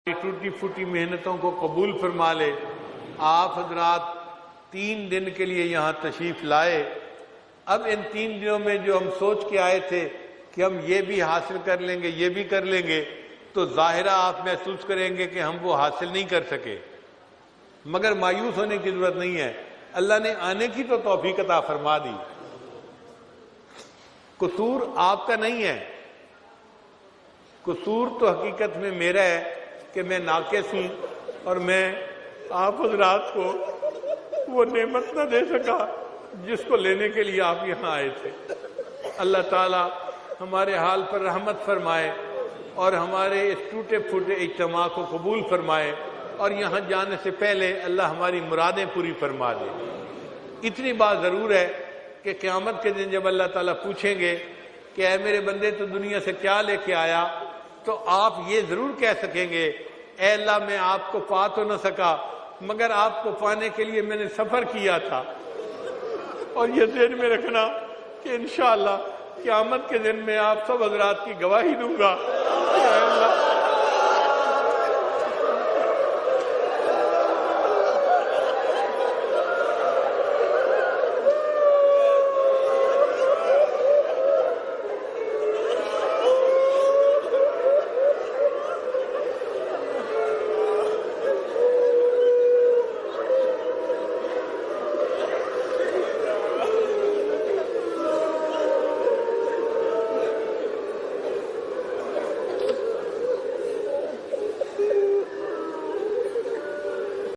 ٹوٹی پھوٹی محنتوں کو قبول فرما لے۔ آپ حضرات 3 دن کے لیے یہاں تشریف لائے۔ اب ان 3 دنوں میں جو ہم سوچ کے آئے تھے کہ ہم یہ بھی حاصل کر لیں گے، یہ بھی کر لیں گے، تو ظاہرہ آپ محسوس کریں گے کہ ہم وہ حاصل نہیں کر سکے، مگر مایوس ہونے کی ضرورت نہیں ہے۔ اللہ نے آنے کی تو توفیق عطا فرما دی۔ قصور آپ کا نہیں ہے، قصور تو حقیقت میں میرا ہے کہ میں ناقص ہوں اور میں آپ حضرات کو وہ نعمت نہ دے سکا جس کو لینے کے لیے آپ یہاں آئے تھے۔ اللہ تعالی ہمارے حال پر رحمت فرمائے اور ہمارے اس ٹوٹے پھوٹے اجتماع کو قبول فرمائے، اور یہاں جانے سے پہلے اللہ ہماری مرادیں پوری فرما دے۔ اتنی بات ضرور ہے کہ قیامت کے دن جب اللہ تعالیٰ پوچھیں گے کہ اے میرے بندے تو دنیا سے کیا لے کے آیا، تو آپ یہ ضرور کہہ سکیں گے اے اللہ میں آپ کو پا تو نہ سکا، مگر آپ کو پانے کے لیے میں نے سفر کیا تھا۔ اور یہ ذہن میں رکھنا کہ انشاءاللہ قیامت کے دن میں آپ سب حضرات کی گواہی دوں گا کہ اے اللہ